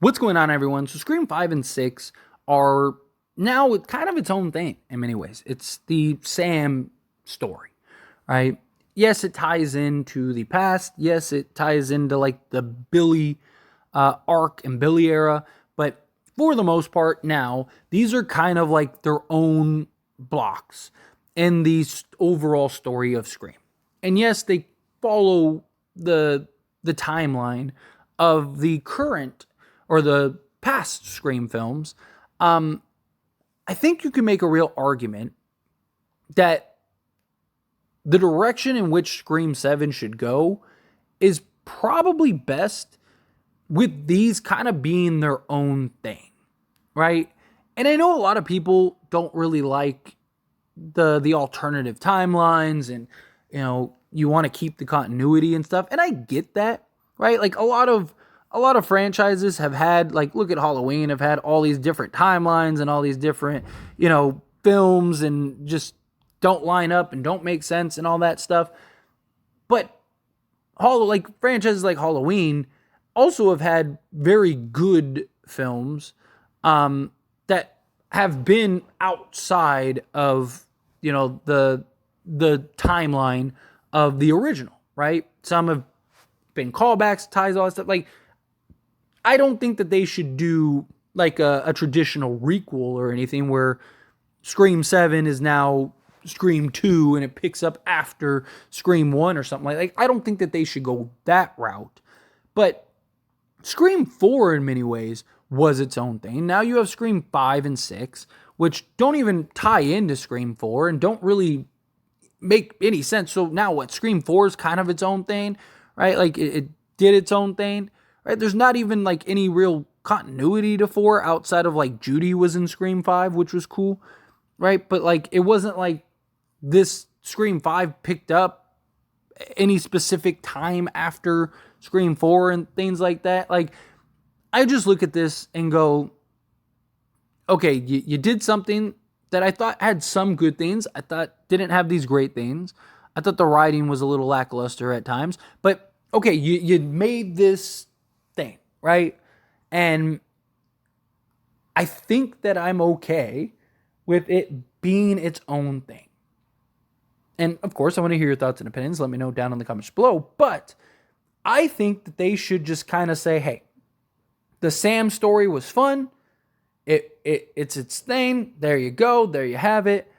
What's going on, everyone? So Scream 5 and 6 are now kind of its own thing in many ways. It's the Sam story, right? Yes, it ties into the past. Yes, it ties into like the Billy arc and Billy era. But for the most part now, these are kind of like their own blocks in the overall story of Scream. And yes, they follow the timeline of the current or the past Scream films. I think you can make a real argument that the direction in which Scream 7 should go is probably best with these kind of being their own thing, right? And I know a lot of people don't really like the alternative timelines, and you want to keep the continuity and stuff, and I get that, right? Like a lot of franchises have had, like, look at Halloween, have had all these different timelines and all these different films, and just don't line up and don't make sense and all that stuff. But franchises like Halloween also have had very good films that have been outside of the timeline of the original, right? Some have been callbacks, ties, all that stuff. Like, I don't think that they should do like a traditional requel or anything where Scream 7 is now Scream 2 and it picks up after Scream 1 or something like I don't think that they should go that route. But Scream 4 in many ways was its own thing. Now you have Scream 5 and 6, which don't even tie into Scream 4 and don't really make any sense. So now what? Scream 4 is kind of its own thing, right? Like it did its own thing, right? There's not even like any real continuity to 4 outside of like Judy was in Scream 5, which was cool, right? But like it wasn't like this Scream 5 picked up any specific time after Scream 4 and things like that. Like, I just look at this and go, okay, you did something that I thought had some good things. I thought didn't have these great things. I thought the writing was a little lackluster at times. But, okay, you made this thing, right? And I think that I'm okay with it being its own thing. And, of course, I want to hear your thoughts and opinions. Let me know down in the comments below. But I think that they should just kind of say, hey, the Sam story was fun. It's its thing. There you go. There you have it.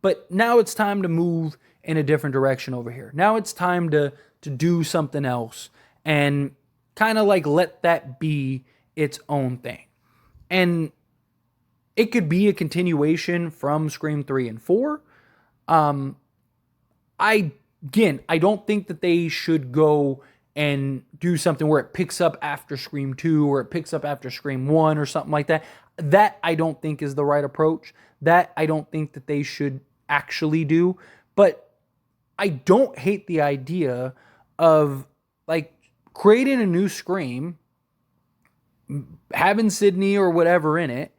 But now it's time to move in a different direction over here. Now it's time to do something else and kind of like let that be its own thing. And it could be a continuation from Scream 3 and 4. I don't think that they should go and do something where it picks up after Scream 2 or it picks up after Scream 1 or something like that. That I don't think is the right approach. That I don't think that they should actually do. But I don't hate the idea of like creating a new Scream, having Sidney or whatever in it,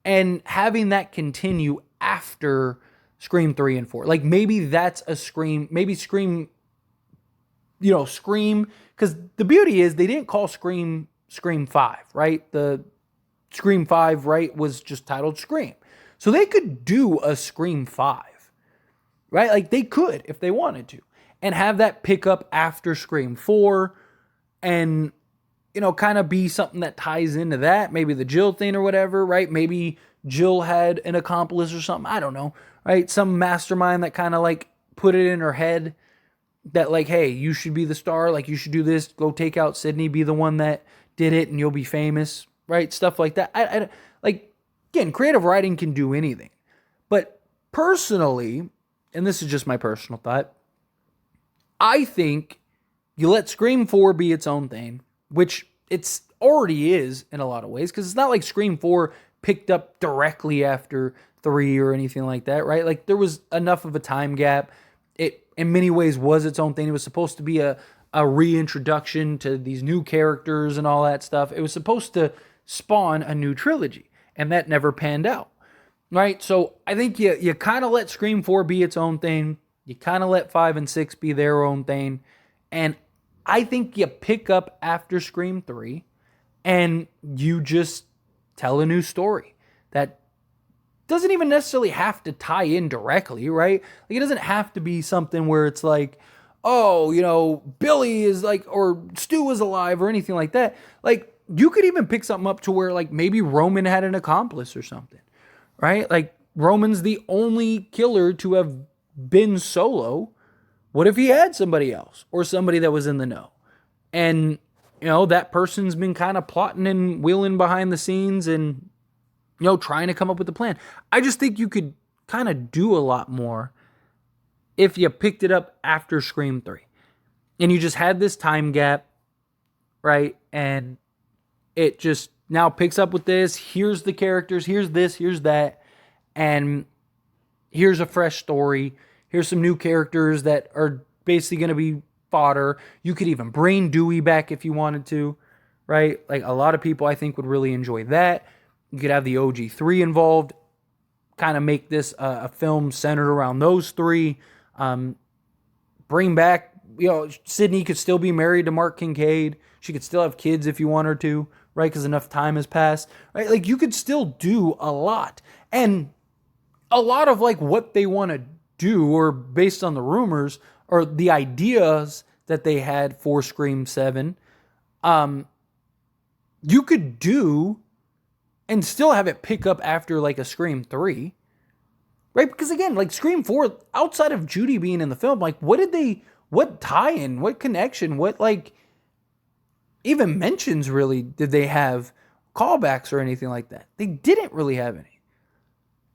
and having that continue after Scream 3 and 4. Like, maybe that's a Scream, maybe Scream, Scream, because the beauty is they didn't call Scream 5, right? The Scream 5, right, was just titled Scream. So they could do a Scream 5, right? Like, they could if they wanted to, and have that pick up after Scream 4 and, kind of be something that ties into that. Maybe the Jill thing or whatever, right? Maybe Jill had an accomplice or something. I don't know, right? Some mastermind that kind of like put it in her head that like, hey, you should be the star. Like, you should do this. Go take out Sidney. Be the one that did it and you'll be famous, right? Stuff like that. I like, again, creative writing can do anything. But personally, and this is just my personal thought, I think you let Scream 4 be its own thing, which it's already is in a lot of ways, because it's not like Scream 4 picked up directly after 3 or anything like that, right? Like, there was enough of a time gap. It, in many ways, was its own thing. It was supposed to be a reintroduction to these new characters and all that stuff. It was supposed to spawn a new trilogy, and that never panned out, right? So I think you kind of let Scream 4 be its own thing. You kind of let 5 and 6 be their own thing. And I think you pick up after Scream 3. and you just tell a new story that doesn't even necessarily have to tie in directly, right? Like, it doesn't have to be something where it's like, oh, Billy is like, or Stu is alive or anything like that. Like, you could even pick something up to where, like, maybe Roman had an accomplice or something, right? Like, Roman's the only killer to have been solo. What if he had somebody else or somebody that was in the know? And, that person's been kind of plotting and wheeling behind the scenes and, trying to come up with a plan. I just think you could kind of do a lot more if you picked it up after Scream 3. And you just had this time gap, right? And it just now picks up with this. Here's the characters. Here's this. Here's that. And here's a fresh story. Here's some new characters that are basically going to be fodder. You could even bring Dewey back if you wanted to, right? Like, a lot of people, I think, would really enjoy that. You could have the OG3 involved, kind of make this a film centered around those three. Bring back, Sidney could still be married to Mark Kincaid. She could still have kids if you want her to, right? Because enough time has passed, right? Like, you could still do a lot. And a lot of, like, what they want to do, or based on the rumors, or the ideas that they had for Scream 7, you could do and still have it pick up after, like, a Scream 3, right? Because, again, like, Scream 4, outside of Judy being in the film, like, what tie-in, what connection, what, like, even mentions, really, did they have callbacks or anything like that? They didn't really have any.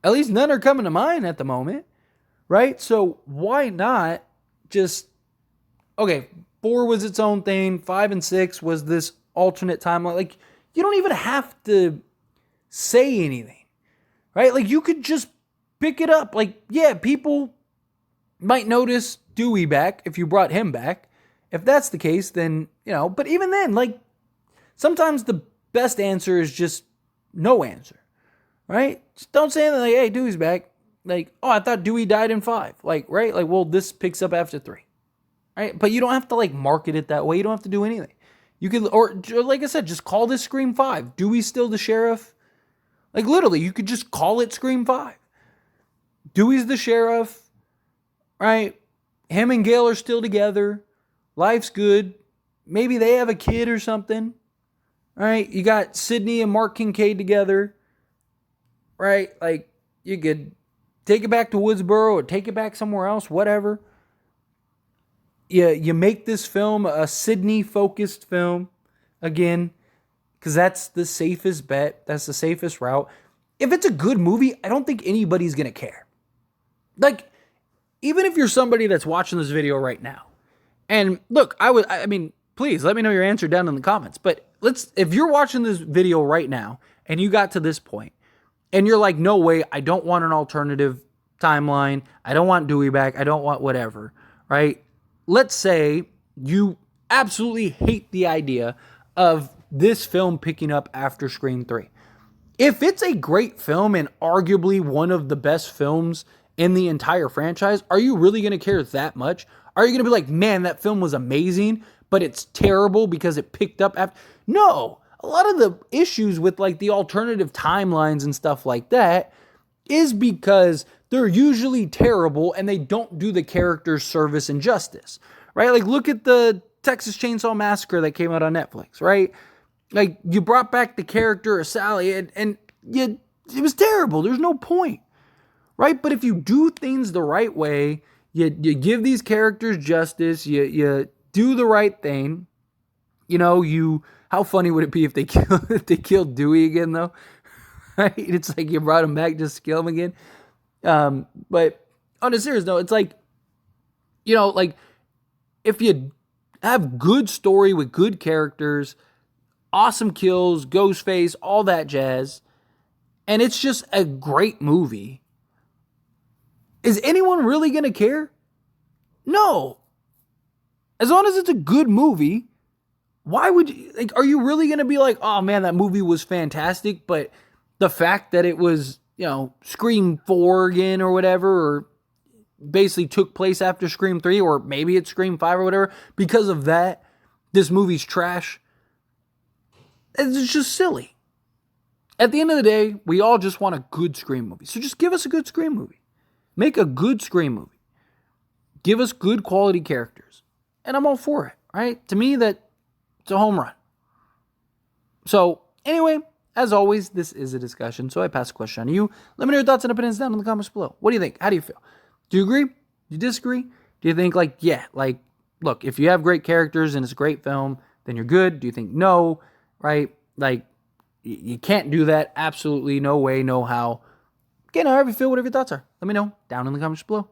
At least none are coming to mind at the moment, right? So why not just, okay, 4 was its own thing, 5 and 6 was this alternate timeline. Like, you don't even have to say anything, right? Like, you could just pick it up. Like, yeah, people might notice Dewey back if you brought him back. If that's the case, then, but even then, like, sometimes the best answer is just no answer, right? Just don't say anything like, hey, Dewey's back. Like, oh, I thought Dewey died in 5. Like, right? Like, well, this picks up after 3, right? But you don't have to, like, market it that way. You don't have to do anything. You could, or like I said, just call this Scream 5. Dewey's still the sheriff. Like, literally, you could just call it Scream 5. Dewey's the sheriff, right? Him and Gail are still together. Life's good. Maybe they have a kid or something, right? You got Sidney and Mark Kincaid together, right? Like, you could take it back to Woodsboro or take it back somewhere else, whatever. You make this film a Sidney-focused film, again, because that's the safest bet. That's the safest route. If it's a good movie, I don't think anybody's going to care. Like, even if you're somebody that's watching this video right now, and look, I mean, please let me know your answer down in the comments. But if you're watching this video right now and you got to this point and you're like, no way, I don't want an alternative timeline. I don't want Dewey back. I don't want whatever, right? Let's say you absolutely hate the idea of this film picking up after Scream 3. If it's a great film and arguably one of the best films in the entire franchise, are you really going to care that much? Are you going to be like, man, that film was amazing, but it's terrible because it picked up after? No. A lot of the issues with, like, the alternative timelines and stuff like that is because they're usually terrible and they don't do the characters service and justice, right? Like, look at the Texas Chainsaw Massacre that came out on Netflix, right? Like, you brought back the character of Sally and it was terrible. There's no point, right? But if you do things the right way, you give these characters justice, you do the right thing, how funny would it be if they killed Dewey again, though? Right? It's like you brought him back just to kill him again. But on a serious note, it's like, like, if you have good story with good characters, awesome kills, Ghostface, all that jazz, and it's just a great movie, is anyone really going to care? No. As long as it's a good movie, why would you, like, are you really going to be like, oh man, that movie was fantastic, but the fact that it was, Scream 4 again or whatever, or basically took place after Scream 3, or maybe it's Scream 5 or whatever, because of that, this movie's trash. It's just silly. At the end of the day, we all just want a good Scream movie. So just give us a good Scream movie. Make a good Scream movie. Give us good quality characters. And I'm all for it, right? To me, it's a home run. So, anyway, as always, this is a discussion, so I pass the question on to you. Let me know your thoughts and opinions down in the comments below. What do you think? How do you feel? Do you agree? Do you disagree? Do you think, look, if you have great characters and it's a great film, then you're good? Do you think no, right? You can't do that. Absolutely no way, no how. Again, however you feel, whatever your thoughts are. Let me know down in the comments below.